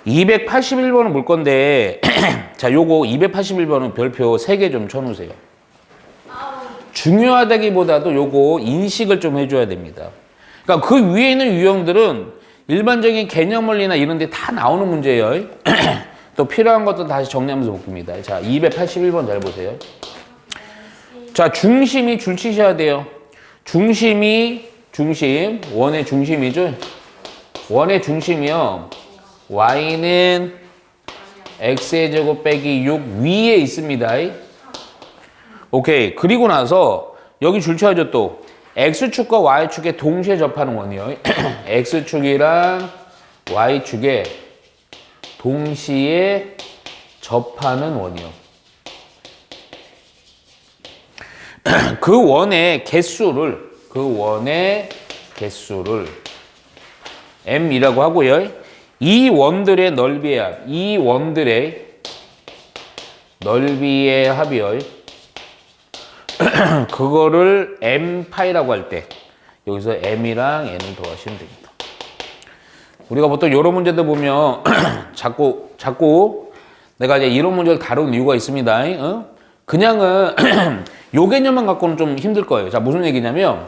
281번은 볼 건데 자, 요거 281번은 별표 3개 좀 쳐놓으세요. 중요하다기보다도 요거 인식을 좀 해줘야 됩니다. 그러니까 그 위에 있는 유형들은 일반적인 개념 원리나 이런 데 다 나오는 문제예요. 또 필요한 것도 다시 정리하면서 봅니다. 자, 281번 잘 보세요. 자, 중심이 줄치셔야 돼요. 중심, 원의 중심이죠. 원의 중심이요. y는 x의 제곱 빼기 6 위에 있습니다. 오케이. 그리고 나서 여기 줄쳐야죠 또. x축과 y축에 동시에 접하는 원이요. x축이랑 y축에 동시에 접하는 원이요. 그 원의 개수를 m이라고 하고요. 이 원들의 넓이의 합, 이 원들의 넓이의 합이요. 그거를 m파이라고 할 때 여기서 m이랑 n을 더하시면 됩니다. 우리가 보통 이런 문제들 보면 자꾸 내가 이제 이런 문제를 다룬 이유가 있습니다. 그냥은 요 개념만 갖고는 좀 힘들 거예요. 자, 무슨 얘기냐면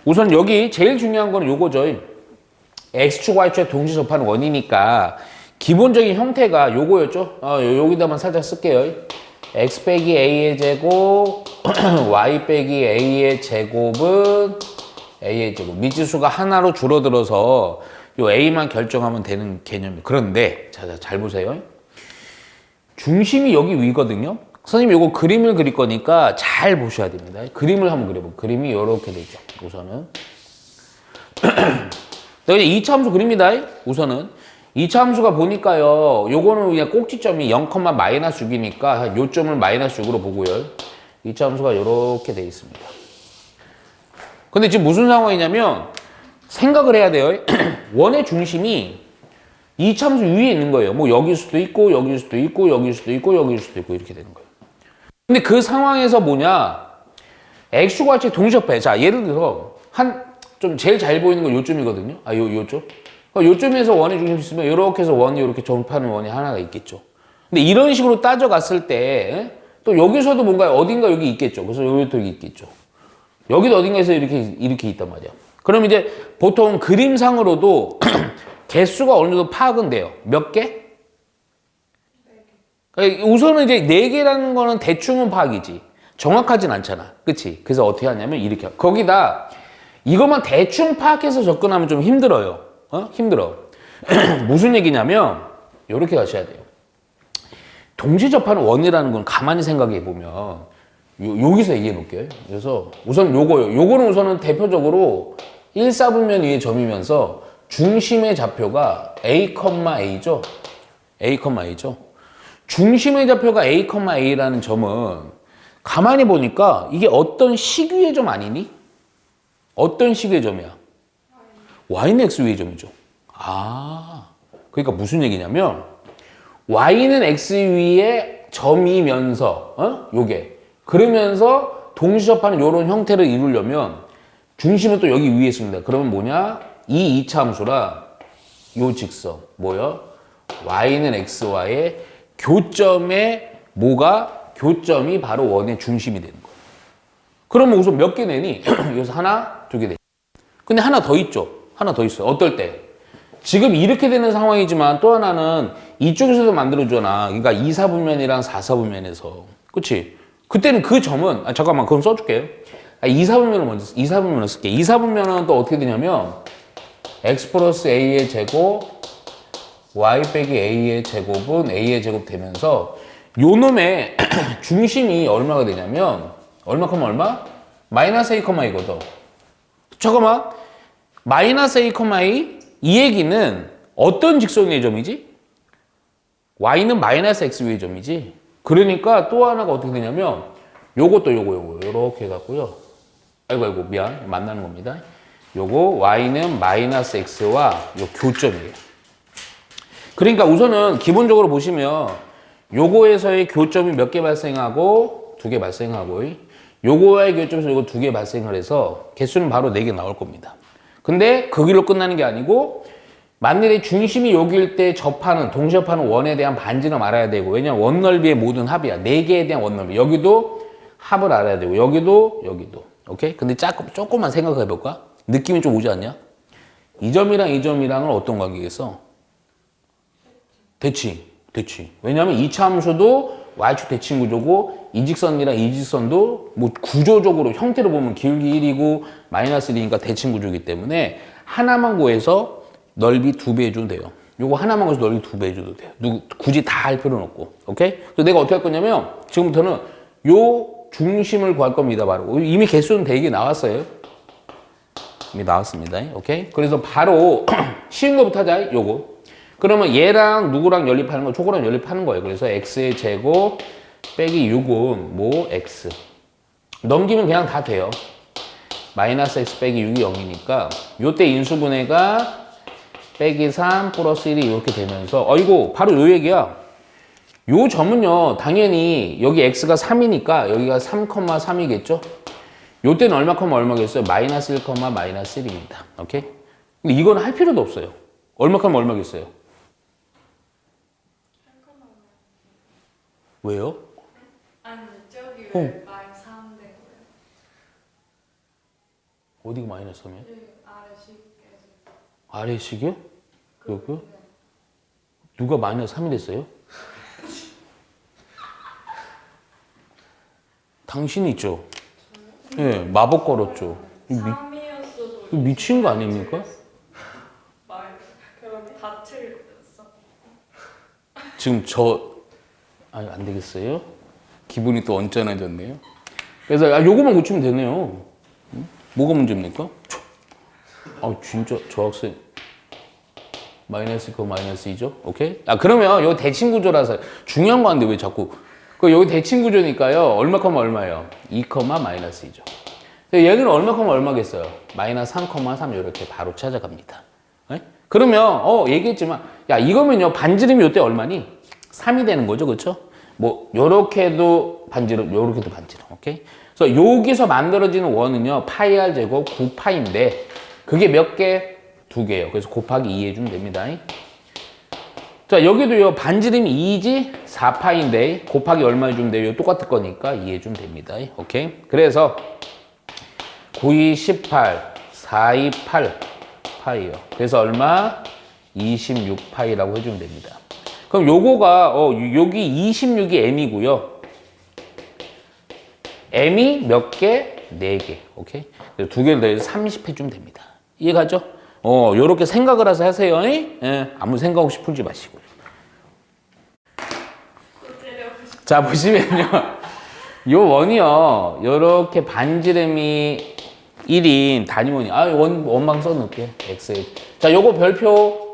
우선 여기 제일 중요한 거는 요거죠. x축, y축에 동시에 접하는 원이니까 기본적인 형태가 요거였죠. 여기다만 살짝 쓸게요. x 빼기 a의 제곱 y 빼기 a의 제곱은 a의 제곱. 미지수가 하나로 줄어들어서 요 a만 결정하면 되는 개념이에요. 그런데 잘 보세요. 중심이 여기 위거든요. 선생님 이거 그림을 그릴 거니까 잘 보셔야 됩니다. 그림을 한번 그려볼게요. 그림이 이렇게 되죠. 우선은 내가 이제 2차 함수 그립니다. 우선은 2차 함수가 보니까요. 요거는 그냥 꼭지점이 0, 마이너스 6이니까 요 점을 마이너스 6으로 보고요. 2차 함수가 이렇게 돼 있습니다. 근데 지금 무슨 상황이냐면 생각을 해야 돼요. 원의 중심이 2차 함수 위에 있는 거예요. 뭐 여기일 수도 있고 여기일 수도 있고 여기일 수도 있고 여기일 수도 있고 이렇게 되는 거예요. 근데 그 상황에서 뭐냐? x축과 y축 동시접해. 자, 예를 들어서 좀 제일 잘 보이는 건 요점이거든요. 요점. 요점에서 원의 중심이 있으면 이렇게 해서 원이 이렇게 접하는 원이 하나가 있겠죠. 근데 이런 식으로 따져갔을 때 또 여기서도 뭔가 어딘가 여기 있겠죠. 그래서 여기도 여기 있겠죠. 여기도 어딘가에서 이렇게 있단 말이야. 그럼 이제 보통 그림상으로도 개수가 어느 정도 파악은 돼요. 몇 개? 우선은 이제 4개라는 거는 대충은 파악이지. 정확하진 않잖아. 그치? 그래서 어떻게 하냐면 이렇게. 거기다 이것만 대충 파악해서 접근하면 좀 힘들어요. 힘들어. 무슨 얘기냐면 이렇게 하셔야 돼요. 동시 접하는 원이라는 건 가만히 생각해 보면 여기서 얘기해 볼게요. 그래서 우선 요거는 우선은 대표적으로 1, 4분면 위의 점이면서 중심의 좌표가 a,a죠. a,a죠. 중심의 좌표가 a,a라는 점은 가만히 보니까 이게 어떤 식위의 점 아니니? 어떤 식의 점이야? y는 x 위의 점이죠. 그러니까 무슨 얘기냐면 y는 x 위의 점이면서 요게 그러면서 동시접하는 이런 형태를 이루려면 중심은 또 여기 위에 있습니다. 그러면 뭐냐? 이 2차 함수라 요 직선 뭐요? y는 x와의 교점의 교점이 바로 원의 중심이 되는 거예요. 그러면 우선 몇 개 내니? 여기서 하나, 2개 내. 근데 하나 더 있죠. 하나 더 있어요. 어떨 때? 지금 이렇게 되는 상황이지만 또 하나는 이쪽에서도 만들어주잖아. 그러니까 2, 4분면이랑 4, 4분면에서. 그치? 그때는 그 점은, 잠깐만, 그럼 써줄게요. 2, 4분면을 쓸게. 2, 4분면은 또 어떻게 되냐면, x 플러스 a의 제곱, y 빼기 a의 제곱은 a의 제곱 되면서, 요 놈의 중심이 얼마가 되냐면, 얼마? 마이너스 a, 이거든. 잠깐만. 마이너스 a, 이 얘기는 어떤 직선의 점이지? y는 마이너스 x 위의 점이지. 그러니까 또 하나가 어떻게 되냐면 요것도 요거 요렇게 해갖고요. 아이고 미안. 만나는 겁니다. 요거 y는 마이너스 x와 요 교점이에요. 그러니까 우선은 기본적으로 보시면 요거에서의 교점이 몇 개 발생하고 2개 발생하고 요거와의 교점에서 요거 2개 발생을 해서 개수는 바로 4개 나올 겁니다. 근데 그 길로 끝나는 게 아니고 만일에 중심이 여기일 때 접하는 동시접하는 원에 대한 반지름 알아야 되고 왜냐면 원 넓이의 모든 합이야. 4개에 대한 원 넓이. 여기도 합을 알아야 되고 여기도 오케이? 근데 조금만 생각해 볼까? 느낌이 좀 오지 않냐? 이 점이랑 이 점이랑은 어떤 관계겠어? 대칭. 왜냐면 이차 함수도 y축 대칭 구조고 이 직선이랑 이 직선도 뭐 구조적으로 형태로 보면 기울기 1이고 마이너스 1이니까 대칭 구조이기 때문에 하나만 구해서 넓이 2배 해줘도 돼요. 요거 하나만 구해서 넓이 2배 해줘도 돼요. 굳이 다 할 필요는 없고. 오케이? 그래서 내가 어떻게 할 거냐면 지금부터는 요 중심을 구할 겁니다. 바로 이미 개수는 대개 나왔어요. 이미 나왔습니다. 오케이? 그래서 바로 쉬운 거부터 하자. 요거. 그러면 얘랑 누구랑 연립하는 거? 저거랑 연립하는 거예요. 그래서 x의 제곱 빼기 6은 뭐 x. 넘기면 그냥 다 돼요. 마이너스 x 빼기 6이 0이니까 요때 인수분해가 빼기 3 플러스 1이 이렇게 되면서 이거 바로 요 얘기야. 요 점은요 당연히 여기 x가 3이니까 여기가 3,3이겠죠? 요 때는 얼마겠어요? 마이너스 1, 마이너스 1입니다. 오케이? 근데 이건 할 필요도 없어요. 얼마겠어요? 왜요? 아니 저기 왜 마이너스 3 된 거예요? 어디가 마이너스 3이야? 여기 아래식에서 아래식이요? 여기요? 누가 마이너스 3이 됐어요? 당신이 있죠? 예, 마법 걸었죠. 3이었어도 미친 거 아닙니까? 그럼 다 틀렸어. 지금 안 되겠어요? 기분이 또 언짢아졌네요. 그래서 요거만 고치면 되네요. 응? 뭐가 문제입니까? 진짜 저 학생 마이너스 마이너스 2죠? 오케이? 그러면 요 대칭 구조라서 중요한 거 같은데 왜 자꾸 여기 대칭 구조니까요. 얼마예요? 2, 마이너스 2죠. 얘는 얼마겠어요? 마이너스 3, 이렇게 바로 찾아갑니다. 네? 그러면 얘기했지만 이거면요 반지름이 요때 얼마니? 3이 되는 거죠, 그렇죠? 뭐 요렇게도 반지름, 요렇게도 반지름, 오케이? 그래서 여기서 만들어지는 원은요 파이 r 제곱 9파인데 그게 몇 개? 2개예요. 그래서 곱하기 2 해주면 됩니다. 자 여기도요 반지름이 2지 4파인데 곱하기 얼마 해주면 돼요? 똑같을 거니까 2 해주면 됩니다. 오케이? 그래서 9, 2, 18, 4, 2, 8 파이요. 그래서 얼마? 26파이라고 해주면 됩니다. 그럼 요거가 여기 26이 m이고요. m이 몇 개? 4개. 오케이? 2개를 더해서 30 해주면 됩니다. 이해가죠? 요렇게 생각을 해서 하세요. 예? 아무 생각 없이 풀지 마시고요. 자, 보시면요. 요 원이요. 요렇게 반지름이 1인 단위원이. 원방 써놓을게요. X. 자, 요거 별표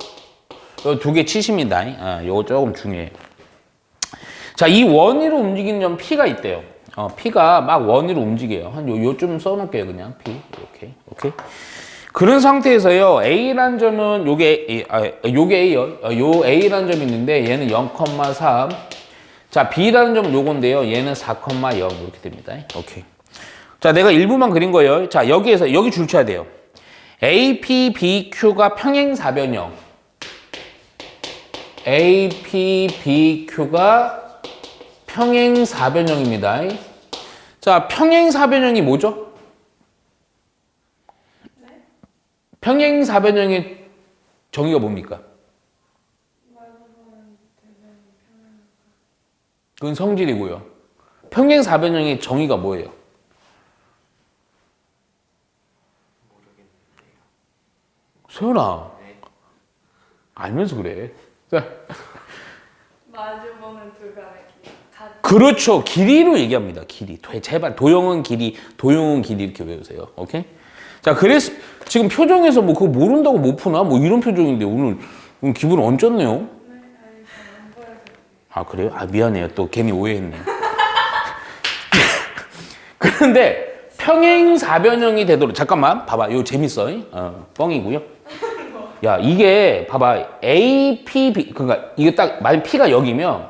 2개 치십니다. 요거 조금 중요해요. 자, 이 원위로 움직이는 점 P가 있대요. P가 막 원위로 움직여요. 한 요쯤 써놓을게요. 그냥 P. 이렇게. 오케이. 그런 상태에서요, A라는 점은 요게 A요. 요 A라는 점이 있는데 얘는 0,3. 자, B라는 점은 요건데요. 얘는 4,0 이렇게 됩니다. 오케이. 자, 내가 일부만 그린 거예요. 자, 여기 줄 쳐야 돼요. AP, BQ가 평행사변형. AP, BQ가 평행사변형입니다. 자, 평행사변형이 뭐죠? 평행사변형의 정의가 뭡니까? 그건 성질이고요. 평행사변형의 정의가 뭐예요? 세연아, 알면서 그래. 자. 마주보는 두 가지. 그렇죠. 길이로 얘기합니다. 길이. 제발 도형은 길이 이렇게 외우세요. 오케이? 자, 그래서 지금 표정에서 뭐 그거 모른다고 못 푸나? 뭐 이런 표정인데 오늘 기분 얹었네요. 그래요? 미안해요. 또 괜히 오해했네요. 그런데 평행사변형이 되도록 잠깐만 봐봐. 이거 재밌어. 뻥이고요. 야, 이게 봐봐. A, P, B 그러니까 이게 딱 만약 P가 여기면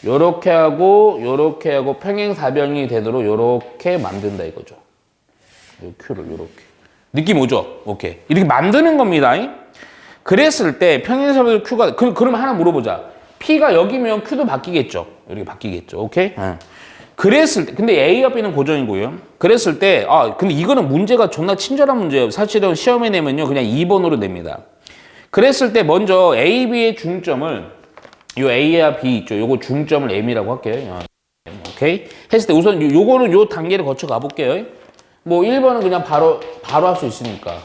요렇게 하고 평행사변형이 되도록 요렇게 만든다 이거죠. 요 Q를 요렇게. 느낌 오죠? 오케이. 이렇게 만드는 겁니다. 그랬을 때 평행사변형 Q가 그러면 하나 물어보자. P가 여기면 Q도 바뀌겠죠. 이렇게 바뀌겠죠. 오케이? 그랬을 때 근데 A와 B는 고정이고요. 그랬을 때 근데 이거는 문제가 존나 친절한 문제예요. 사실은 시험에 내면요 그냥 2번으로 냅니다. 그랬을 때 먼저 A, B의 중점을 요 A와 B 있죠. 요거 중점을 M이라고 할게요. 오케이? 했을 때 우선 요거는 요 단계를 거쳐 가볼게요. 뭐 1번은 그냥 바로 할 수 있으니까.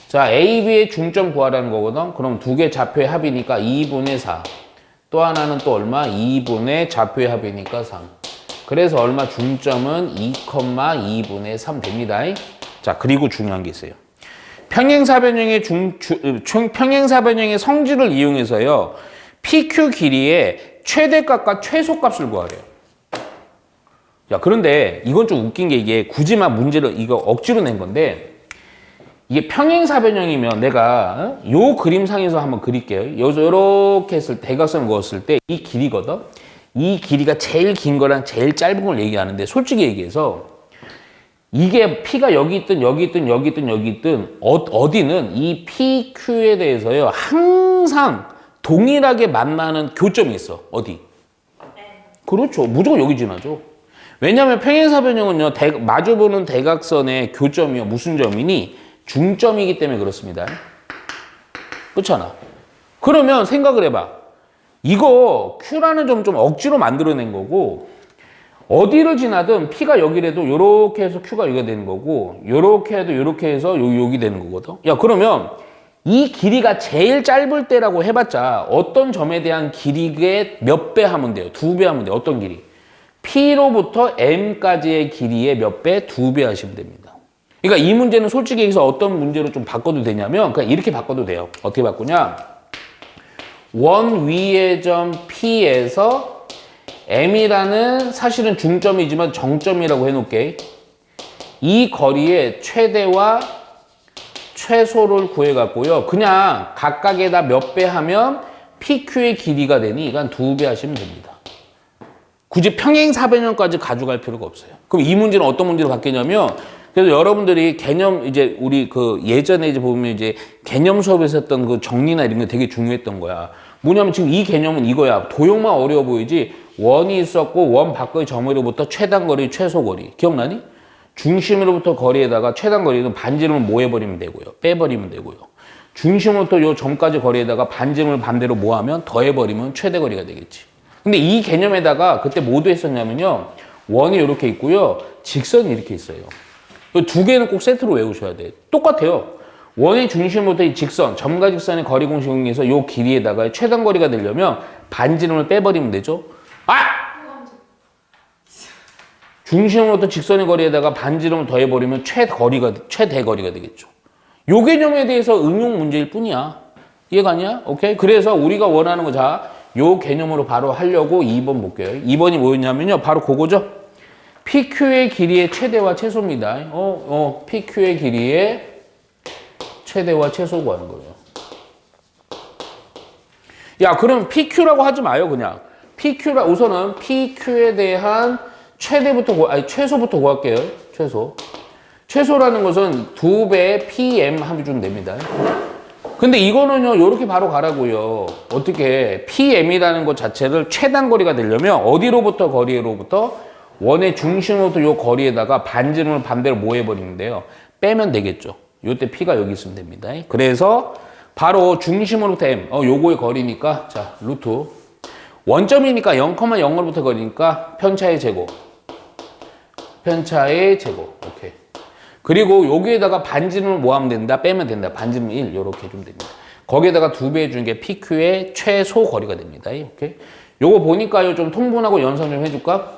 자, A, B의 중점 구하라는 거거든. 그럼 두 개 좌표의 합이니까 2분의 4. 또 하나는 또 얼마? 2분의 좌표의 합이니까 3. 그래서 얼마? 중점은 2,2분의 3 됩니다. 자, 그리고 중요한 게 있어요. 평행사변형의 평행사변형의 성질을 이용해서요. PQ 길이의 최대값과 최소값을 구하래요. 야, 그런데 이건 좀 웃긴 게 이게 굳이만 문제를 이거 억지로 낸 건데 이게 평행사변형이면 내가 요 그림상에서 한번 그릴게요. 요렇게 했을 때 대각선을 그었을 때 이 길이거든. 이 길이가 제일 긴 거랑 제일 짧은 걸 얘기하는데 솔직히 얘기해서 이게 P가 여기 있든 여기 있든 여기 있든 여기 있든 어디는 이 PQ에 대해서요 항상 동일하게 만나는 교점이 있어. 어디? 그렇죠. 무조건 여기 지나죠. 왜냐하면 평행사변형은요 마주보는 대각선의 교점이요 무슨 점이니? 중점이기 때문에 그렇습니다. 그렇잖아. 그러면 생각을 해봐. 이거 Q라는 점 좀 억지로 만들어낸 거고 어디를 지나든 P가 여기라도 요렇게 해서 Q가 여기가 되는 거고 요렇게 해도 요렇게 해서 여기 되는 거거든. 야, 그러면 이 길이가 제일 짧을 때라고 해봤자 어떤 점에 대한 길이의 몇 배 하면 돼요? 2배 하면 돼요. 어떤 길이? P로부터 M까지의 길이의 몇 배? 2배 하시면 됩니다. 그러니까 이 문제는 솔직히 여기서 어떤 문제로 좀 바꿔도 되냐면 그냥 이렇게 바꿔도 돼요. 어떻게 바꾸냐? 원 위의 점 P에서 M이라는 사실은 중점이지만 정점이라고 해놓을게. 이 거리의 최대와 최소를 구해갖고요. 그냥 각각에다 몇 배 하면 PQ의 길이가 되니 이건 2배 하시면 됩니다. 굳이 평행사변형까지 가져갈 필요가 없어요. 그럼 이 문제는 어떤 문제로 바뀌냐면 그래서 여러분들이 개념 이제 우리 그 예전에 이제 보면 이제 개념 수업에서 했던 그 정리나 이런 게 되게 중요했던 거야. 뭐냐면 지금 이 개념은 이거야. 도형만 어려워 보이지 원이 있었고 원 밖의 점으로부터 최단거리, 최소거리. 기억나니? 중심으로부터 거리에다가 최단거리는 반지름을 뭐 해버리면 되고요. 빼버리면 되고요. 중심으로부터 요 점까지 거리에다가 반지름을 반대로 모하면 더해버리면 최대거리가 되겠지. 근데 이 개념에다가 그때 뭐도 했었냐면요. 원이 이렇게 있고요. 직선이 이렇게 있어요. 이 두 개는 꼭 세트로 외우셔야 돼. 똑같아요. 원의 중심부터 이 직선, 점과 직선의 거리 공식을 이용해서 요 길이에다가 최단거리가 되려면 반지름을 빼버리면 되죠. 중심으로부터 직선의 거리에다가 반지름을 더해버리면 최대거리가 되겠죠. 요 개념에 대해서 응용 문제일 뿐이야. 이해가 아니야? 오케이? 그래서 우리가 원하는 거 자, 요 개념으로 바로 하려고 2번 볼게요. 2번이 뭐였냐면요. 바로 그거죠. PQ의 길이의 최대와 최소입니다. PQ의 길이의 최대와 최소 구하는 거예요. 야, 그럼 PQ라고 하지 마요, 그냥. 우선은 PQ에 대한 최소부터 구할게요. 최소라는 것은 2배 PM 합주면 됩니다. 근데 이거는요, 요렇게 바로 가라고요. 어떻게, PM이라는 것 자체를 최단거리가 되려면 어디로부터 거리로부터 원의 중심으로부터 요 거리에다가 반지름을 반대로 뭐 해버리면 돼요? 빼면 되겠죠. 요때 P가 여기 있으면 됩니다. 그래서 바로 중심으로부터 M, 요거의 거리니까, 자, 루트. 원점이니까 0,0으로부터 거리니까 편차의 제곱. 오케이. 그리고 여기에다가 반지름을 뭐 하면 된다? 빼면 된다. 반지름 1, 요렇게 해주면 됩니다. 거기에다가 2배 해주는 게 PQ의 최소 거리가 됩니다. 오케이. 요거 보니까요, 좀 통분하고 연상 좀 해줄까?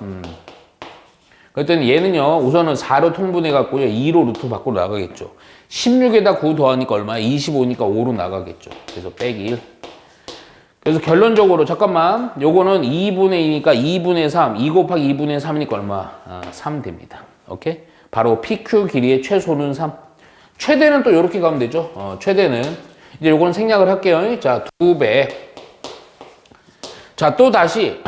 그랬더니 얘는요, 우선은 4로 통분해갖고요, 2로 루트 밖으로 나가겠죠. 16에다 9 더하니까 얼마야? 25니까 5로 나가겠죠. 그래서 빼기 1. 그래서 결론적으로, 잠깐만, 요거는 2분의 2니까 2분의 3, 2 곱하기 2분의 3이니까 얼마? 3 됩니다. 오케이? 바로 PQ 길이의 최소는 3. 최대는 또 이렇게 가면 되죠. 최대는. 이제 요거는 생략을 할게요. 자, 2배. 자, 또 다시.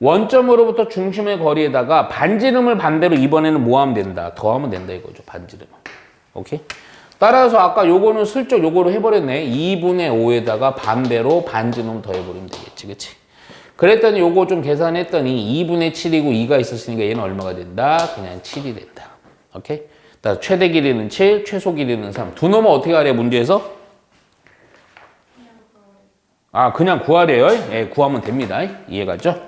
원점으로부터 중심의 거리에다가 반지름을 반대로 이번에는 뭐 하면 된다? 더하면 된다 이거죠. 반지름. 오케이? 따라서 아까 요거는 슬쩍 요거로 해버렸네. 2분의 5에다가 반배로 반지름 더해버리면 되겠지. 그치? 그랬더니 요거 좀 계산했더니 2분의 7이고 2가 있었으니까 얘는 얼마가 된다? 그냥 7이 된다. 오케이? 따라서 최대 길이는 7, 최소 길이는 3. 두 놈은 어떻게 하래, 문제에서? 아, 그냥 구하래요? 예, 구하면 됩니다. 이해가죠?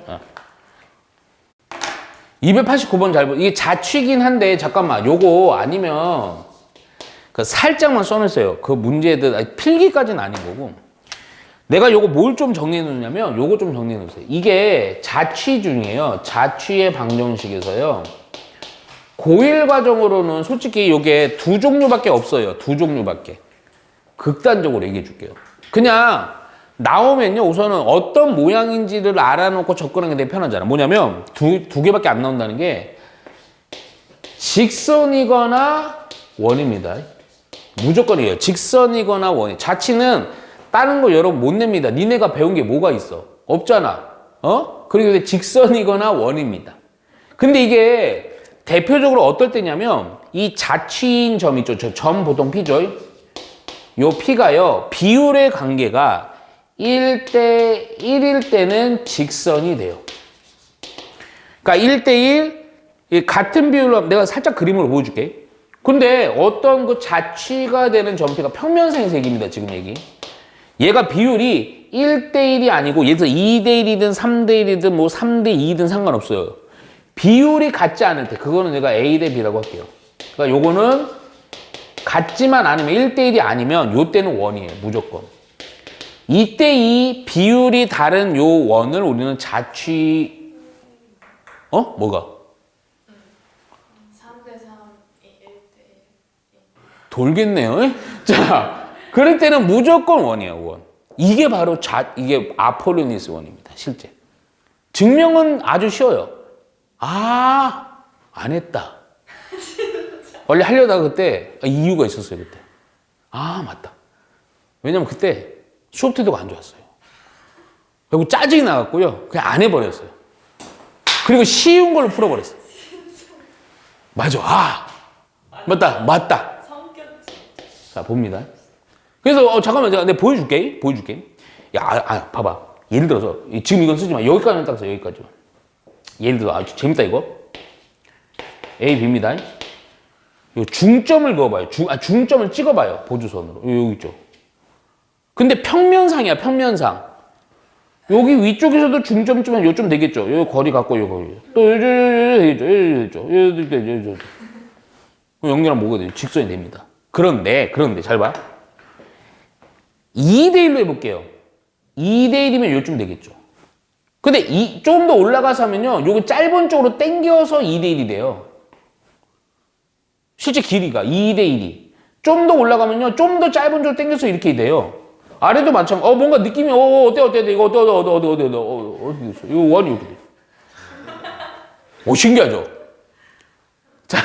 289번 잘 보. 이게 자취긴 한데, 잠깐만. 요거 아니면, 그 살짝만 써놨어요. 그 문제들, 필기까지는 아닌 거고. 내가 요거 뭘 좀 정리해 놓냐면, 요거 좀 정리해 놓으세요. 이게 자취 중이에요. 자취의 방정식에서요. 고1 과정으로는 솔직히 요게 두 종류밖에 없어요. 두 종류밖에. 극단적으로 얘기해 줄게요. 그냥, 나오면요, 우선은 어떤 모양인지를 알아놓고 접근하는 게 되게 편하잖아. 뭐냐면, 두 개밖에 안 나온다는 게, 직선이거나 원입니다. 무조건이에요. 직선이거나 원. 자취는 다른 거 여러분 못 냅니다. 니네가 배운 게 뭐가 있어? 없잖아. 그리고 직선이거나 원입니다. 근데 이게 대표적으로 어떨 때냐면, 이 자취인 점 있죠. 저 점 보통 P죠. 요 P가요, 비율의 관계가 1대 1일 때는 직선이 돼요. 그러니까 1대 1, 같은 비율로 내가 살짝 그림으로 보여줄게. 근데 어떤 그 자취가 되는 점피가 평면생색입니다. 지금 얘기. 얘가 비율이 1대 1이 아니고 예를 들어 2대 1이든 3대 1이든 뭐 3대 2든 상관없어요. 비율이 같지 않을 때 그거는 내가 A 대 B라고 할게요. 그러니까 요거는 같지만 않으면 1대 1이 아니면 요 때는 원이에요. 무조건. 2대 2 비율이 다른 요 원을 우리는 자취 뭐가? 3대 3, 1대 1. 돌겠네요. 자, 그럴 때는 무조건 원이에요. 원. 이게 바로 이게 아폴로니우스 원입니다. 실제. 증명은 아주 쉬워요. 아, 안 했다. 원래 하려다가 그때 이유가 있었어요. 그때. 아, 맞다. 왜냐면 그때 수업 태도가 안 좋았어요. 그리고 짜증이 나갔고요. 그냥 안 해버렸어요. 그리고 쉬운 걸로 풀어버렸어요. 맞아. 아, 맞다. 성격지. 자, 봅니다. 그래서 잠깐만 내가 보여줄게. 야, 봐봐. 예를 들어서 지금 이건 쓰지 마. 여기까지만 딱 써. 여기까지만. 예를 들어 아주 재밌다 이거. A, B입니다. 요 중점을 그어봐요. 중점을 찍어봐요. 보조선으로. 여기 있죠. 근데 평면상이야. 평면상. 여기 위쪽에서도 중점 찍으면 요점 되겠죠. 여기 거리 갖고 여기 거리. 또 되겠죠. 여기 연결하면 뭐가 돼요? 직선이 됩니다. 그런데 잘 봐. 2대 1로 해볼게요. 2대 1이면 요쯤 되겠죠. 근데 좀 더 올라가서 하면요. 요거 짧은 쪽으로 당겨서 2대 1이 돼요. 실제 길이가 2대 1이. 좀 더 올라가면요. 좀 더 짧은 쪽으로 당겨서 이렇게 돼요. 아래도 마찬가지. 뭔가 느낌이 어때 이거 어디 있어? 이거 원이 이렇게 돼. 오, 신기하죠? 자,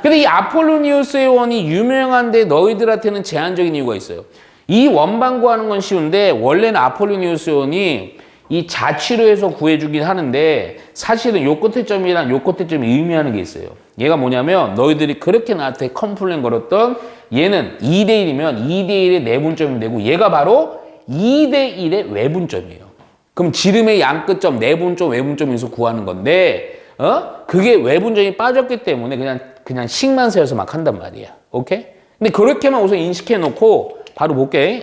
근데 이 아폴로니우스의 원이 유명한데 너희들한테는 제한적인 이유가 있어요. 이 원방 구하는 건 쉬운데 원래는 아폴로니우스 원이 이 자취로 해서 구해주긴 하는데 사실은 요 끝에 점이랑 요 끝에 점이 의미하는 게 있어요. 얘가 뭐냐면 너희들이 그렇게 나한테 컴플레인 걸었던 얘는 2대 1이면 2대 1의 내분점이 되고 얘가 바로 2대 1의 외분점이에요. 그럼 지름의 양끝점, 내분점, 외분점에서 구하는 건데 그게 외분점이 빠졌기 때문에 그냥 식만 세워서 막 한단 말이야. 오케이? 근데 그렇게만 우선 인식해 놓고 바로 볼게.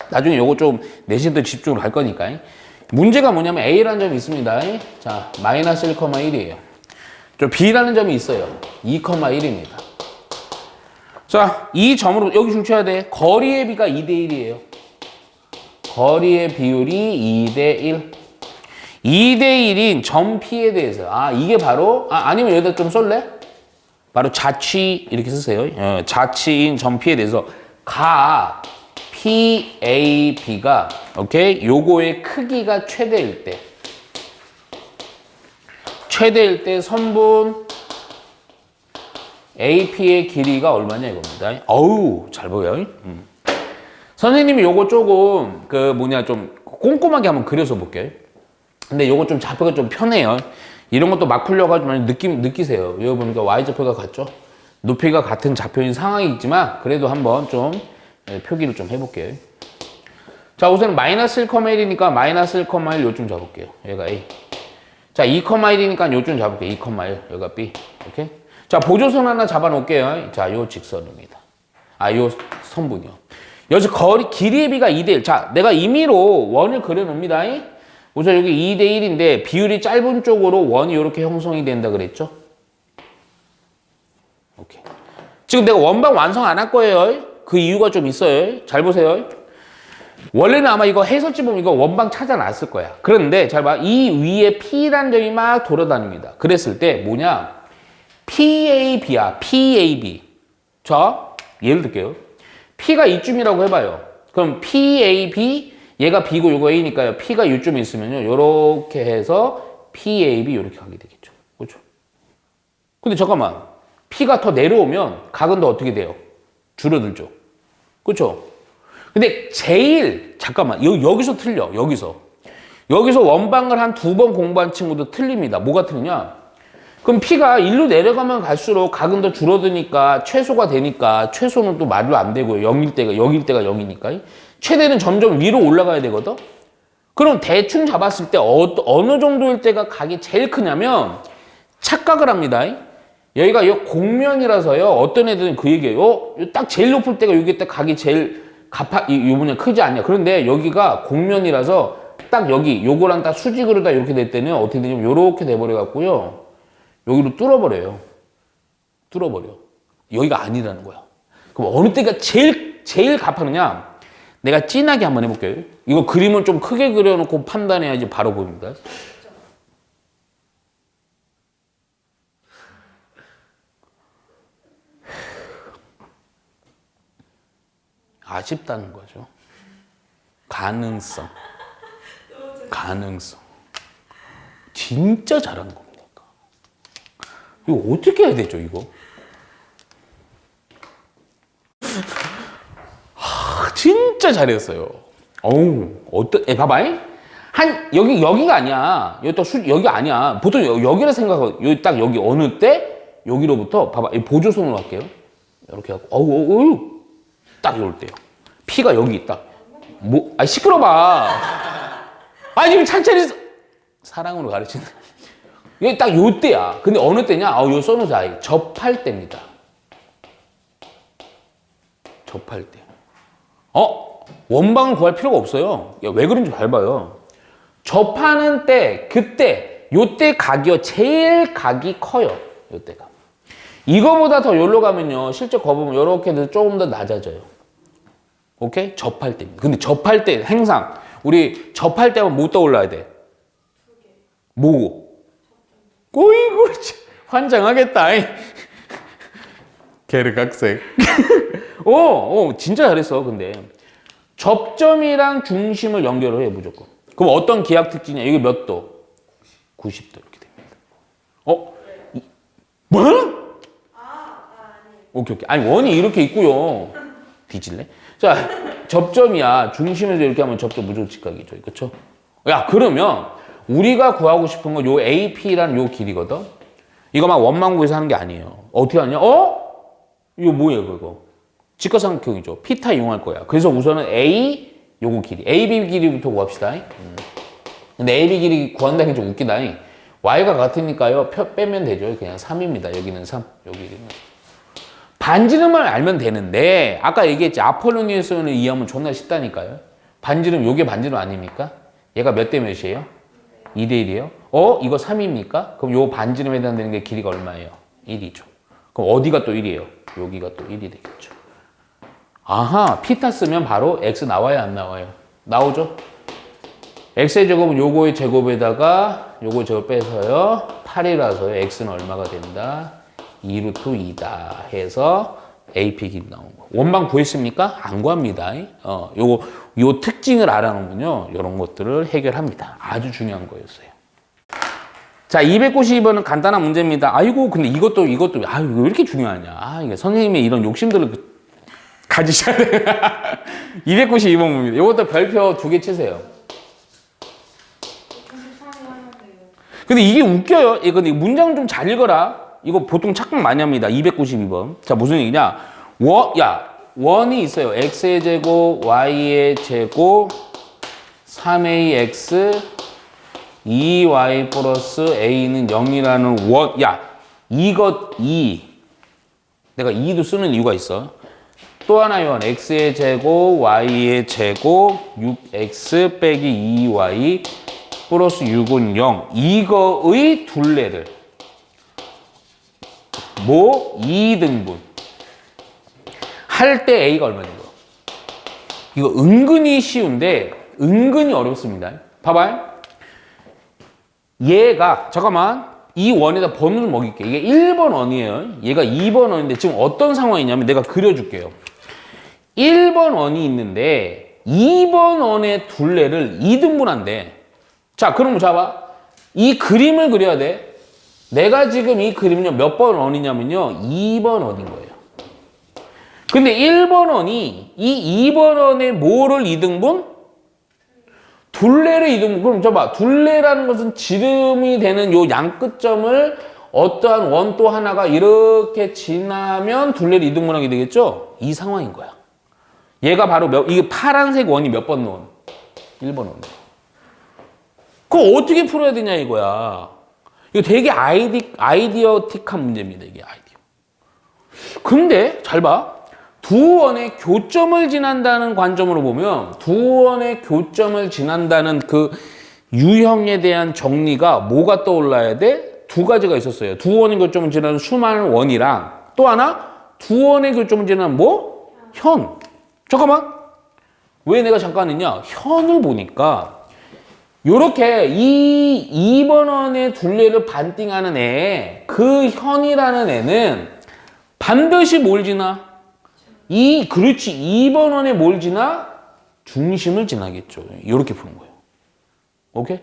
나중에 요거 좀 내신도 집중을 할 거니까. 문제가 뭐냐면 A라는 점이 있습니다. 자, 마이너스 1,1이에요. 좀 B라는 점이 있어요. 2,1입니다. 자, 이 점으로 여기 줄쳐야 돼. 거리의 비가 2대 1이에요. 거리의 비율이 2대 1. 2대 1인 점 P에 대해서. 이게 바로 아니면 여기다 좀 쏠래? 바로 자취 이렇게 쓰세요. 자취인 점 P에 대해서 가 PAB가 오케이? 요거의 크기가 최대일 때 선분 AP의 길이가 얼마냐 이겁니다. 어우, 잘 보여요. 선생님이 요거 조금 좀 꼼꼼하게 한번 그려서 볼게요. 근데 요거 좀 잡기가 좀 편해요. 이런 것도 막 풀려가지고 느끼세요. 여기 보니까 Y좌표가 같죠? 높이가 같은 좌표인 상황이 있지만 그래도 한번 좀 표기를 좀 해볼게요. 자, 우선 마이너스 1,1이니까 마이너스 1,1 요쯤 잡을게요. 얘가 A. 자, 2,1이니까 요쯤 잡을게요. 2,1 여기가 B. 오케이? 자, 보조선 하나 잡아놓을게요. 자, 요 직선입니다. 요 선분이요. 여기서 길이의 비가 2대1. 자, 내가 임의로 원을 그려놓습니다. 우선 여기 2대1인데 비율이 짧은 쪽으로 원이 이렇게 형성이 된다 그랬죠? 오케이. 지금 내가 원방 완성 안 할 거예요. 그 이유가 좀 있어요. 잘 보세요. 원래는 아마 이거 해설지 보면 이거 원방 찾아놨을 거야. 그런데 잘 봐. 이 위에 P라는 점이 막 돌아다닙니다. 그랬을 때 뭐냐? PAB야. PAB. 자, 예를 들게요. P가 이쯤이라고 해봐요. 그럼 PAB, 얘가 B고 요거 A니까요. P가 이쯤에 있으면요. 요렇게 해서 PAB 요렇게 가게 되겠죠. 그렇죠? 근데 잠깐만. P가 더 내려오면 각은 더 어떻게 돼요? 줄어들죠. 그렇죠? 근데 제일 잠깐만 여기서 틀려. 여기서 원방을 한 2번 공부한 친구도 틀립니다. 뭐가 틀리냐? 그럼 P가 1로 내려가면 갈수록 각은 더 줄어드니까 최소가 되니까 최소는 또 말로 안 되고요. 0일 때가 0이니까 최대는 점점 위로 올라가야 되거든. 그럼 대충 잡았을 때 어느 정도일 때가 각이 제일 크냐면 착각을 합니다. 여기가 이 공면이라서요. 어떤 애들은 그 얘기예요. 딱 제일 높을 때가 여기 때 각이 제일 요번에 크지 않냐. 그런데 여기가 공면이라서 딱 여기 요거랑 딱 수직으로 다 이렇게 될 때는 어떻게 되냐면 요렇게 돼버려 갖고요. 여기로 뚫어버려요. 여기가 아니라는 거야. 그럼 어느 때가 제일 가파르냐? 내가 진하게 한번 해볼게요. 이거 그림을 좀 크게 그려놓고 판단해야지 바로 보입니다. 아쉽다는 거죠. 가능성. 진짜 잘하는 겁니다. 이거 어떻게 해야 되죠, 이거? 진짜 잘했어요. 봐봐잉? 여기가 아니야. 여기 아니야. 보통 여기라 생각하고, 여기 어느 때? 여기로부터, 봐봐. 보조선으로 할게요. 이렇게 하고, 딱 이럴 때요. P가 여기 있다. 시끄러봐. 지금 찬찬히 사랑으로 가르친다. 이게 딱 요때야. 근데 어느 때냐? 요 써놓자. 접할 때입니다. 접할 때. 원방을 구할 필요가 없어요. 왜 그런지 잘 봐요. 접하는 때, 요때 각이요. 제일 각이 커요. 요때가. 이거보다 더 여기로 가면요. 실제 거보면 요렇게 해서 조금 더 낮아져요. 오케이? 접할 때입니다. 근데 접할 때 항상 우리 접할 때만 뭐 떠올라야 돼? 뭐? 어이구 환장하겠다. 게르각색. 진짜 잘했어. 근데 접점이랑 중심을 연결을 해 무조건. 그럼 어떤 기하 특징이냐? 이게 몇 도? 90도 이렇게 됩니다. 뭐? 오케이. 아니 원이 이렇게 있고요. 뒤질래? 자, 접점이야. 중심에서 이렇게 하면 접점 무조건 직각이죠. 그렇죠? 야, 그러면 우리가 구하고 싶은 건 요 AP라는 요 길이거든. 이거 막 원망구에서 하는 게 아니에요. 어떻게 하냐? 이거 뭐예요, 그거? 직각삼각형이죠. 피타 이용할 거야. 그래서 우선은 A 요거 길이, AB 길이부터 구합시다. 근데 AB 길이 구한다는 게 좀 웃기다. Y가 같으니까요. 빼면 되죠. 그냥 3입니다. 여기는 3, 여기는. 반지름을 알면 되는데 아까 얘기했지. 아폴로니에서는 이해하면 존나 쉽다니까요. 반지름, 요게 반지름 아닙니까? 얘가 몇 대 몇이에요? 2대 1이에요? 이거 3입니까? 그럼 요 반지름에 해당되는 게 길이가 얼마예요? 1이죠. 그럼 어디가 또 1이에요? 여기가 또 1이 되겠죠. 아하, 피타 쓰면 바로 x 나와요, 안 나와요? 나오죠? x의 제곱은 요거의 제곱에다가 요거 제곱 빼서요. 8이라서요. x는 얼마가 된다? 2루트 2다 해서 AP 길이 나온 거. 원방 구했습니까? 안 구합니다. 요 특징을 알아놓으면요. 이런 것들을 해결합니다. 아주 중요한 거였어요. 자, 292번은 간단한 문제입니다. 근데 이것도, 왜 이렇게 중요하냐. 이게 선생님의 이런 욕심들을 가지셔야 돼요. 292번 문제입니다. 이것도 별표 2개 치세요. 근데 이게 웃겨요. 근데 문장을 좀 잘 읽어라. 이거 보통 착각 많이 합니다. 292번. 자, 무슨 얘기냐? 원이 있어요. x의 제곱, y의 제곱, 3ax, 2y 플러스 a는 0이라는 원. 내가 2도 쓰는 이유가 있어. 또 하나의 원, x의 제곱, y의 제곱, 6x 빼기 2y 플러스 6은 0. 이거의 둘레를 2등분 할 때 a가 얼마 된거? 이거 은근히 쉬운데 은근히 어렵습니다. 봐봐요. 얘가 잠깐만 이 원에다 번호를 먹일게. 이게 1번 원이에요. 얘가 2번 원인데 지금 어떤 상황이냐면 내가 그려줄게요. 1번 원이 있는데 2번 원의 둘레를 2등분한대. 자, 그럼 잡아. 이 그림을 그려야 돼. 내가 지금 이 그림은요 몇 번 원이냐면요 2번 원인 거예요. 근데 1번 원이 이 2번 원의 뭐를 2등분? 둘레를 2등분. 그럼 봐봐. 둘레라는 것은 지름이 되는 요 양끝점을 어떠한 원 또 하나가 이렇게 지나면 둘레를 2등분하게 되겠죠? 이 상황인 거야. 얘가 바로 이게 파란색 원이 몇 번 원? 1번 원. 그거 어떻게 풀어야 되냐 이거야. 이거 되게 아이디어틱한 문제입니다. 이게 아이디어. 근데 잘 봐. 두 원의 교점을 지난다는 관점으로 보면 두 원의 교점을 지난다는 그 유형에 대한 정리가 뭐가 떠올라야 돼? 두 가지가 있었어요. 두 원의 교점을 지나는 수많은 원이랑 또 하나 두 원의 교점을 지나는 뭐? 현. 잠깐만. 왜 내가 잠깐 했냐? 현을 보니까 요렇게 이 2번 원의 둘레를 반띵하는 애, 그 현이라는 애는 반드시 뭘 지나? 그렇지. 2번 원에 뭘 지나? 중심을 지나겠죠. 이렇게 푸는 거예요. 오케이?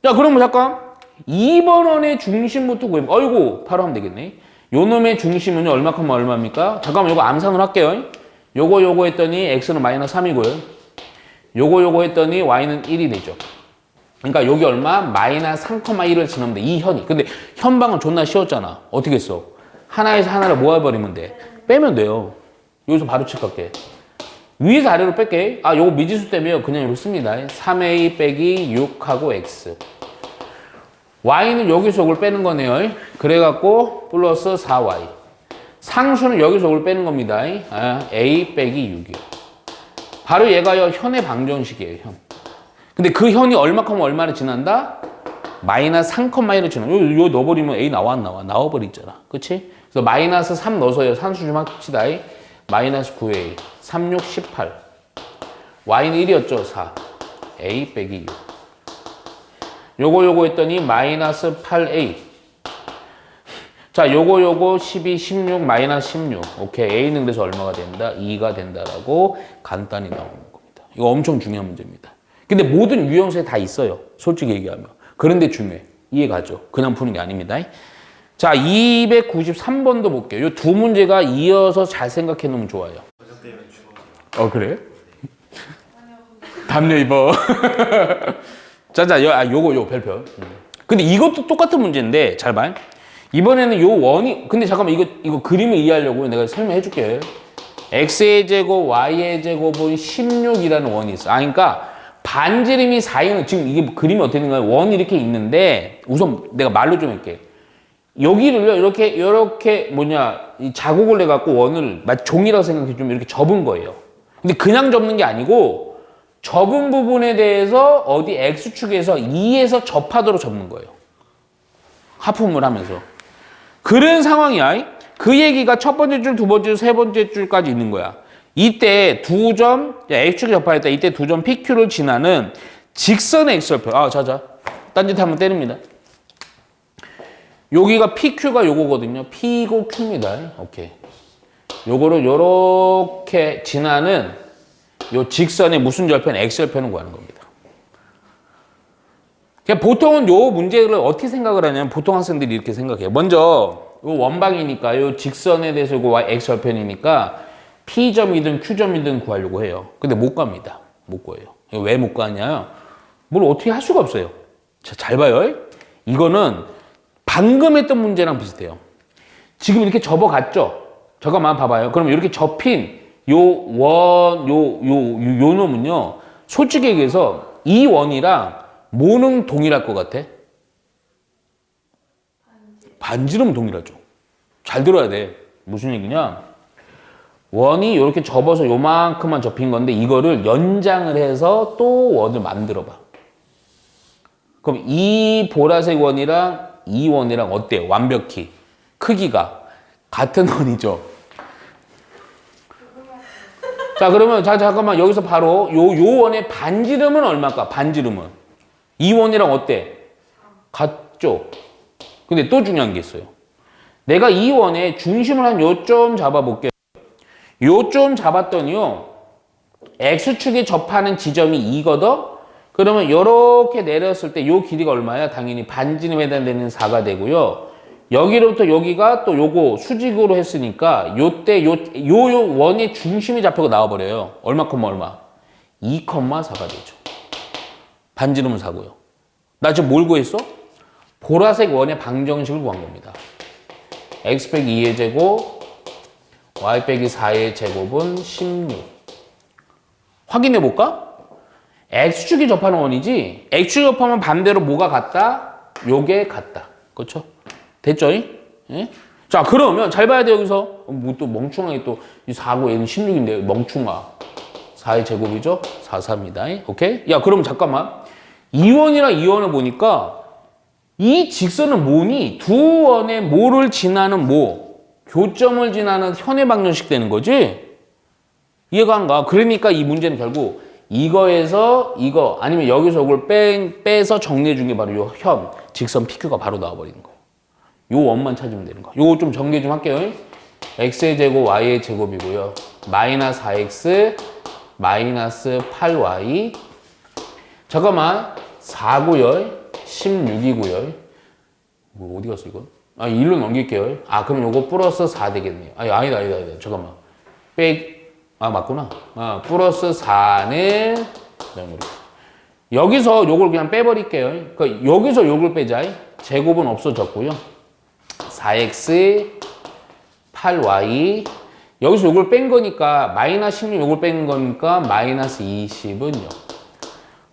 자, 그러면 잠깐. 2번 원의 중심부터 구해봐. 어이구, 바로 하면 되겠네. 요 놈의 중심은 얼마큼 얼마입니까? 잠깐만, 요거 암산으로 할게요. 요거 했더니 x는 마이너스 3이고요. 요거 했더니 y는 1이 되죠. 그러니까 여기 얼마? 마이너스 3,1을 지나면 돼. 이 현이. 근데 현방은 존나 쉬웠잖아. 어떻게 했어? 하나에서 하나를 모아버리면 돼. 빼면 돼요. 여기서 바로 칠할게. 위에서 아래로 뺄게. 요거 미지수 때문에 그냥 이렇게 씁니다. 3a 빼기 6하고 x. y는 여기서 이걸 빼는 거네요. 그래갖고 플러스 4y. 상수는 여기서 이걸 빼는 겁니다. a 빼기 6이요. 바로 얘가요 현의 방정식이에요. 현. 근데 그 현이 얼마큼 얼마를 지난다? 마이너스 3,1을 지나. 요 넣어버리면 a 나와버리잖아. 그치? 그래서 마이너스 3 넣어서요. 산수 좀 합시다. 마이너스 9a, 3, 6, 18. y는 1이었죠. 4. a 빼기 6. 요거 했더니 마이너스 8a. 자, 요거 12, 16, 마이너스 16. 오케이. a는 그래서 얼마가 된다? 2가 된다라고 간단히 나오는 겁니다. 이거 엄청 중요한 문제입니다. 근데 모든 유형수에 다 있어요. 솔직히 얘기하면. 그런데 중요해. 이해가죠? 그냥 푸는 게 아닙니다. 자, 293번도 볼게요. 이 두 문제가 이어서 잘 생각해 놓으면 좋아요. 그래? 담요 입어. 자, 요거 별표. 근데 이것도 똑같은 문제인데, 잘 봐. 이번에는 요 원이, 근데 잠깐만, 이거 그림을 이해하려고 내가 설명해 줄게. x의 제곱, y의 제곱은 16이라는 원이 있어. 그러니까, 반지름이 4인, 지금 이게 그림이 어떻게 되는 거야? 원이 이렇게 있는데, 우선 내가 말로 좀 할게. 여기를요, 이렇게 이 자국을 내갖고 원을 종이라고 생각해 주면 이렇게 접은 거예요. 근데 그냥 접는 게 아니고, 접은 부분에 대해서 어디 x축에서 2에서 접하도록 접는 거예요. 하품을 하면서. 그런 상황이야. 그 얘기가 첫 번째 줄, 두 번째 줄, 세 번째 줄까지 있는 거야. 이때 두 점, x축에 접하였다. 이때 두 점 PQ를 지나는 직선의 x절편. 딴짓 하면 때립니다. 여기가 PQ가 요거거든요. P고 Q입니다. 오케이. 요거를 요렇게 지나는 요 직선의 무슨 절편? x절편을 구하는 겁니다. 그러니까 보통은 요 문제를 어떻게 생각을 하냐면 보통 학생들이 이렇게 생각해요. 먼저 요 원방이니까 요 직선에 대해서 요거 x절편이니까 P점이든 Q점이든 구하려고 해요. 근데 못 갑니다. 못 구해요. 왜 못 가냐요? 뭘 어떻게 할 수가 없어요. 자, 잘 봐요. 이거는 방금 했던 문제랑 비슷해요. 지금 이렇게 접어갔죠? 잠깐만 봐봐요. 그럼 이렇게 접힌 요 놈은요, 솔직히 얘기해서 이 원이랑 뭐는 동일할 것 같아? 반지름 동일하죠. 잘 들어야 돼. 무슨 얘기냐? 원이 이렇게 접어서 요만큼만 접힌 건데 이거를 연장을 해서 또 원을 만들어 봐. 그럼 이 보라색 원이랑 이 원이랑 어때요? 완벽히 크기가 같은 원이죠. 자, 그러면 잠깐만 여기서 바로 요 원의 반지름은 얼마일까? 반지름은 이 원이랑 어때? 같죠. 근데 또 중요한 게 있어요. 내가 이 원의 중심을 한 요점 잡아볼게요. 요점 잡았더니요, X축에 접하는 지점이 이거든? 그러면 이렇게 내렸을 때 요 길이가 얼마야? 당연히 반지름에 해당되는 4가 되고요. 여기로부터 여기가 또 요거 수직으로 했으니까 요때 요 원의 중심이 잡혀가 나와버려요. 얼마, 2,4가 되죠. 반지름은 4고요. 나 지금 뭘 구했어? 보라색 원의 방정식을 구한 겁니다. x 빼기 2의 제곱, y 빼기 4의 제곱은 16. 확인해 볼까? x축이 접하는 원이지, x축이 접하면 반대로 뭐가 같다? 요게 같다. 그렇죠? 됐죠? 예? 자, 그러면 잘 봐야 돼. 여기서 뭐 또 멍충하게 또 4고 얘는 16인데 멍충아. 4의 제곱이죠? 4, 4입니다. 오케이? 야, 그럼 잠깐만. 이 원이랑 이 원을 보니까 이 직선은 뭐니? 두 원의 뭐를 지나는 뭐? 교점을 지나는 현의 방정식 되는 거지? 이해가 안 가? 그러니까 이 문제는 결국 이거에서 이거 아니면 여기서 이걸 빼서 정리해 준 게 바로 요 현, 직선 PQ가 바로 나와버리는 거예요. 요 원만 찾으면 되는 거. 요거 좀 정리 좀 할게요. x의 제곱 y의 제곱이고요. 마이너스 4x 마이너스 8y. 잠깐만. 4고요. 16이고요. 뭐 어디 갔어 이건? 아, 1로 넘길게요. 아, 그럼 요거 플러스 4 되겠네요. 아니다. 잠깐만. 맞구나. 플러스 4는 0으로. 여기서 요걸 그냥 빼버릴게요. 그러니까 여기서 요걸 빼자. 제곱은 없어졌고요. 4x 8y 여기서 요걸 뺀 거니까 마이너스 16 요걸 뺀 거니까 마이너스 20은 0.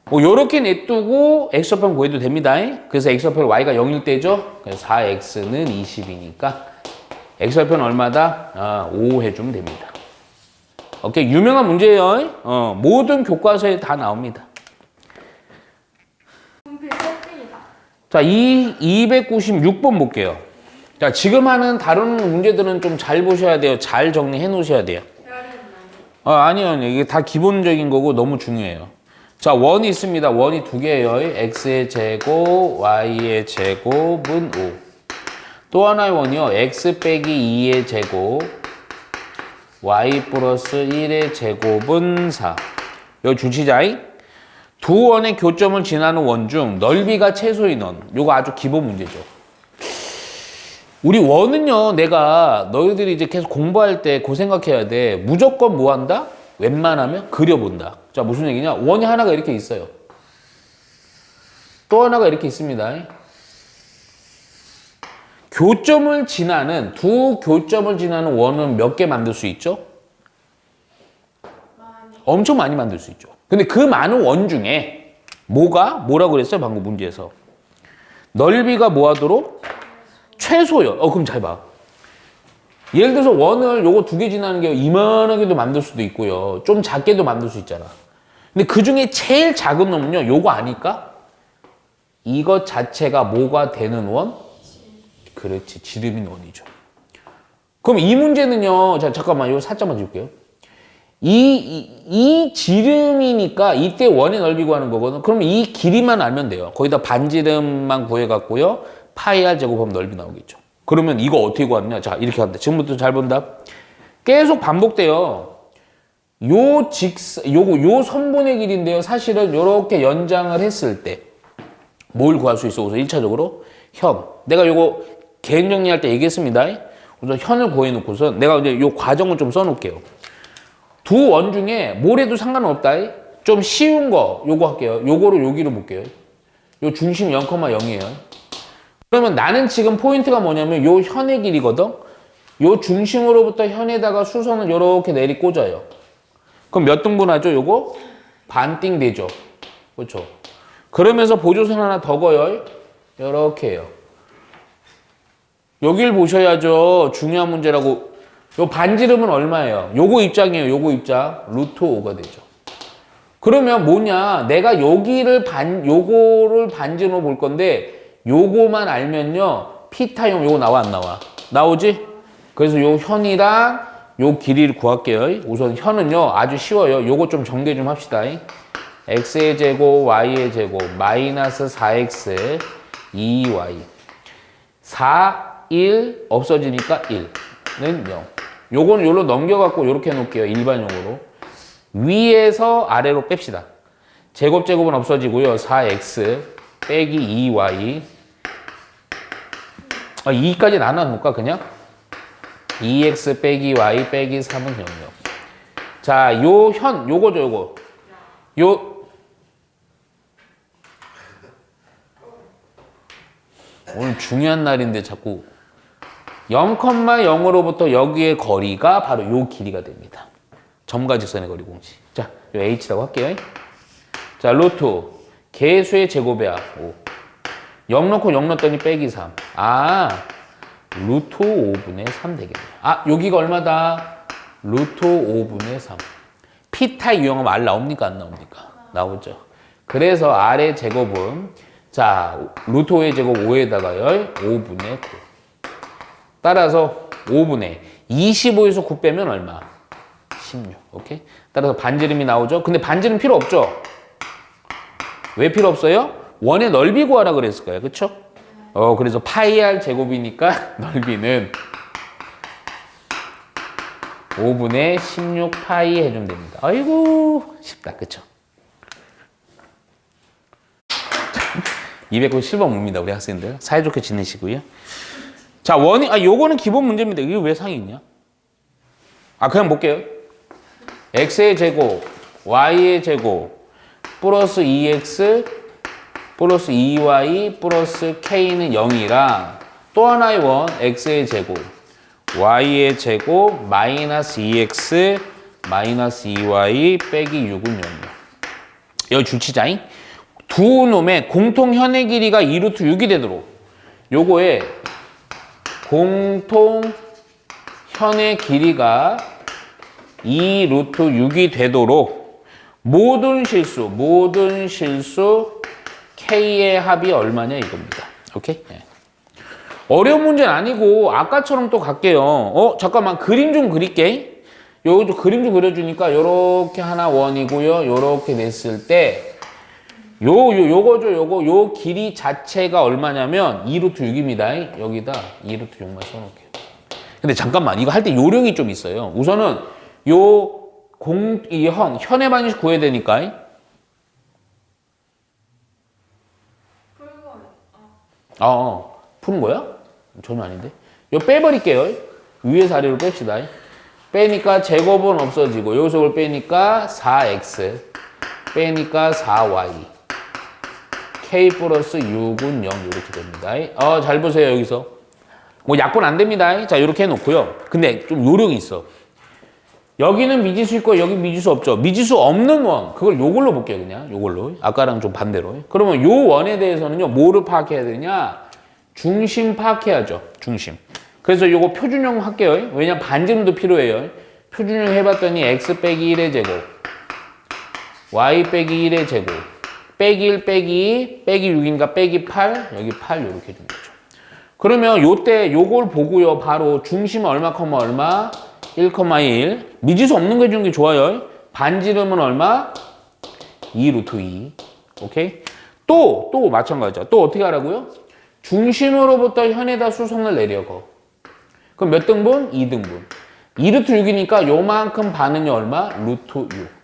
뭐 요렇게 냅두고 x좌표만 구해도 됩니다. 그래서 x좌표 y가 0일 때죠. 그래서 4x는 20이니까 x좌표는 얼마다? 5 해주면 됩니다. 오케이, 유명한 문제예요. 모든 교과서에 다 나옵니다. 분필 셀핑이다. 자, 296번 볼게요. 자, 지금 하는 다른 문제들은 좀 잘 보셔야 돼요. 잘 정리해 놓으셔야 돼요. 아니요. 이게 다 기본적인 거고 너무 중요해요. 자, 원이 있습니다. 원이 두 개예요. x의 제곱, y의 제곱은 5. 또 하나의 원이요. x 빼기 2의 제곱, y 플러스 1의 제곱은 4. 여기 주치자이. 두 원의 교점을 지나는 원 중 넓이가 최소인 원. 요거 아주 기본 문제죠. 우리 원은요, 내가 너희들이 이제 계속 공부할 때 그 생각해야 돼. 무조건 뭐 한다? 웬만하면 그려본다. 자, 무슨 얘기냐? 원이 하나가 이렇게 있어요. 또 하나가 이렇게 있습니다. 교점을 지나는, 두 교점을 지나는 원은 몇 개 만들 수 있죠? 엄청 많이 만들 수 있죠. 근데 그 많은 원 중에 뭐라고 그랬어요? 방금 문제에서. 넓이가 뭐 하도록? 최소요. 그럼 잘 봐. 예를 들어서 원을 요거 두 개 지나는 게 이만하게도 만들 수도 있고요. 좀 작게도 만들 수 있잖아. 근데 그 중에 제일 작은 놈은요, 요거 아닐까? 이것 자체가 뭐가 되는 원? 그렇지, 지름인 원이죠. 그럼 이 문제는요, 자, 잠깐만, 요 살짝만 지울게요. 이 지름이니까 이때 원의 넓이 구하는 거거든. 그럼 이 길이만 알면 돼요. 거기다 반지름만 구해갖고요. 파이 r 제곱하면 넓이 나오겠죠. 그러면 이거 어떻게 구하느냐? 자, 이렇게 한다. 지금부터 잘 본다. 계속 반복돼요. 요 선분의 길인데요. 사실은 요렇게 연장을 했을 때 뭘 구할 수 있어? 우선 1차적으로 현. 내가 요거 개인 정리할 때 얘기했습니다. 우선 현을 구해놓고서 내가 이제 요 과정을 좀 써놓을게요. 두 원 중에 뭘 해도 상관은 없다. 좀 쉬운 거 요거 할게요. 요거를 여기로 볼게요. 요 중심 0,0이에요. 그러면 나는 지금 포인트가 뭐냐면 요 현의 길이거든. 요 중심으로부터 현에다가 수선을 요렇게 내리 꽂아요. 그럼 몇 등분하죠? 요거 반띵 되죠. 그렇죠? 그러면서 보조선 하나 더 거요. 요렇게 해요. 여길 보셔야죠. 중요한 문제라고. 요 반지름은 얼마예요? 요거 입장이에요. 요거 입장. 루트 5가 되죠. 그러면 뭐냐? 내가 요거를 반지름으로 볼 건데 요거만 알면요. 피타용 요거 나와 안 나와? 나오지? 그래서 요 현이랑 요 길이를 구할게요. 우선 현은요. 아주 쉬워요. 요거 좀 정리 좀 합시다. x의 제곱, y의 제곱, 마이너스 4x, 2y. 4, 1 없어지니까 1는 0. 요거는 요로 넘겨갖고 요렇게 해놓을게요. 일반용으로. 위에서 아래로 뺍시다. 제곱은 없어지고요. 4x 빼기 2y. 2까지 나눠놓을까 그냥? 2x 빼기 y 빼기 3은 0. 자, 요 현, 요거죠, 요거. 오늘 중요한 날인데 자꾸 0,0으로부터 여기의 거리가 바로 요 길이가 됩니다. 점과 직선의 거리 공식. 자, 요 h라고 할게요. 자, 루트 개수의 제곱이야. 5. 0 넣고 0 넣었더니 빼기 3. 루트 5분의 3 되겠네요. 여기가 얼마다? 루트 5분의 3. 피타 이용하면 R 나옵니까? 안 나옵니까? 나오죠. 그래서 R의 제곱은 자, 루트 5의 제곱 5에다가요. 5분의 9. 따라서 5분의 25에서 9 빼면 얼마? 16. 오케이? 따라서 반지름이 나오죠. 근데 반지름 필요 없죠? 왜 필요 없어요? 원의 넓이 구하라 그랬을 거예요. 그쵸? 그래서 파이 r 제곱이니까 넓이는 5분의 16 파이 해주면 됩니다. 아이고, 쉽다. 그쵸? 297번 묻니다. 우리 학생들. 사이좋게 지내시고요. 자, 요거는 기본 문제입니다. 이게 왜 상이 있냐? 그냥 볼게요. x의 제곱, y의 제곱, 플러스 2x, 플러스 2y, 플러스 k는 0이랑 또 하나의 원, x의 제곱, y의 제곱, 마이너스 2x, 마이너스 2y, 빼기 6은 0이요. 여기 주치자잉? 두 놈의 공통 현의 길이가 2루트 6이 되도록 요거에 공통 현의 길이가 2루트 6이 되도록 모든 실수 K의 합이 얼마냐 이겁니다. 오케이? 네. 어려운 문제는 아니고 아까처럼 또 갈게요. 잠깐만 그림 좀 그릴게. 요거 그림 좀 그려주니까 요렇게 하나 원이고요. 요렇게 냈을 때 요거죠. 요 길이 자체가 얼마냐면 2루트 6입니다. 여기다 2루트 6만 써놓을게요. 근데 잠깐만 이거 할 때 요령이 좀 있어요. 우선은 이 현의 반지름 구해야 되니까. 푸는 거야? 전혀 아닌데. 이거 빼버릴게요. 위에서 아래로 뺍시다. 빼니까 제곱은 없어지고 여기서 이걸 빼니까 4x 빼니까 4y k 플러스 6은 0 이렇게 됩니다. 잘 보세요. 여기서 뭐 약분 안 됩니다. 자 이렇게 해놓고요. 근데 좀 요령이 있어. 여기는 미지수 있고 여기 미지수 없죠. 미지수 없는 원 그걸 요걸로 볼게요. 그냥 요걸로 아까랑 좀 반대로. 그러면 요 원에 대해서는요 뭐를 파악해야 되냐? 중심 파악해야죠. 중심. 그래서 요거 표준형 할게요. 왜냐면 반지름도 필요해요. 표준형 해봤더니 x 빼기 1의 제곱 y 빼기 1의 제곱 빼기 1 빼기 2 빼기 6이니까 빼기 8 여기 8 이렇게 준 거죠. 그러면 요때 요걸 보고요. 바로 중심은 얼마, 1,1 미지수 없는 거 해주는 게 좋아요. 반지름은 얼마? 2 루트 2 오케이? 또 마찬가지죠. 또 어떻게 하라고요? 중심으로부터 현에다 수선을 내려고. 그럼 몇 등분? 2등분. 2 루트 6이니까 요만큼 반은요 얼마? 루트 6.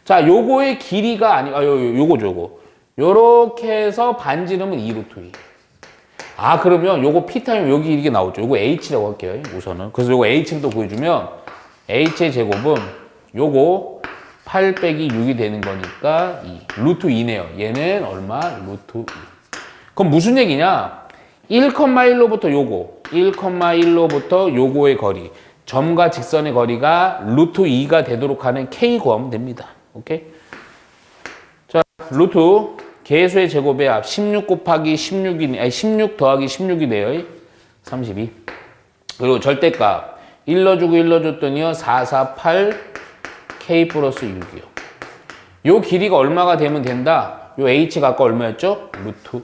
자, 요거의 길이가 요거죠. 요렇게 해서 반지름은 2 루트 2. 그러면 요거 P타임 여기 이게 나오죠. 요거 H라고 할게요. 우선은. 그래서 요거 H를 또 구해주면 H의 제곱은 요거 8 빼기 6이 되는 거니까 2. 루트 2네요. 얘는 얼마? 루트 2. 그럼 무슨 얘기냐? 1,1로부터 요거 1,1로부터 요거의 거리 점과 직선의 거리가 루트 2가 되도록 하는 K 구하면 됩니다. 오케이? 자, 루트 개수의 제곱의 합 16 곱하기 16이 아니 16 더하기 16이네요. 32. 그리고 절대값 1 넣어주고 1 넣어줬더니요 448 K 플러스 6이요. 요 길이가 얼마가 되면 된다? 요 H가 아까 얼마였죠? 루트 2.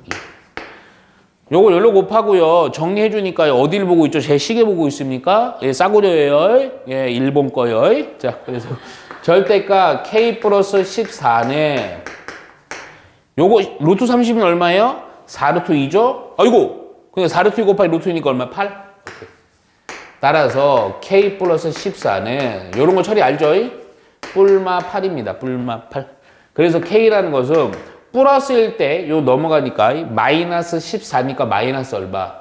요거 열로 곱하고요. 정리해 주니까 어디를 보고 있죠? 제 시계 보고 있습니까? 예, 싸구려예요. 예, 일본 거요. 자, 그래서 절대값 K 플러스 14네. 요거 루트 30은 얼마예요? 4루트 2죠? 아이고. 근데 4루트 2 곱하기 루트 2니까 얼마? 8? 오케이. 따라서 K 플러스 14는 요런 거 처리 알죠? 뿔마 8입니다. 뿔마 8. 그래서 K라는 것은 플러스일 때 요 넘어가니까 마이너스 14니까 마이너스 얼마?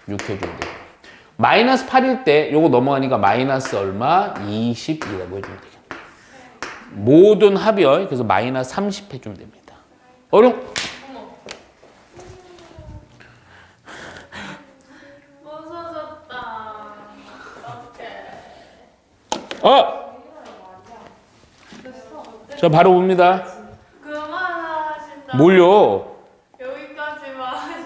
6 해주면 돼요. 마이너스 8일 때 요거 넘어가니까 마이너스 얼마? 22라고 해주면 되겠네. 모든 합이요. 그래서 마이너스 30 해주면 됩니다. 어려운 부서졌다. 어떡해. 자 바로 봅니다. 그만하신다. 뭘요?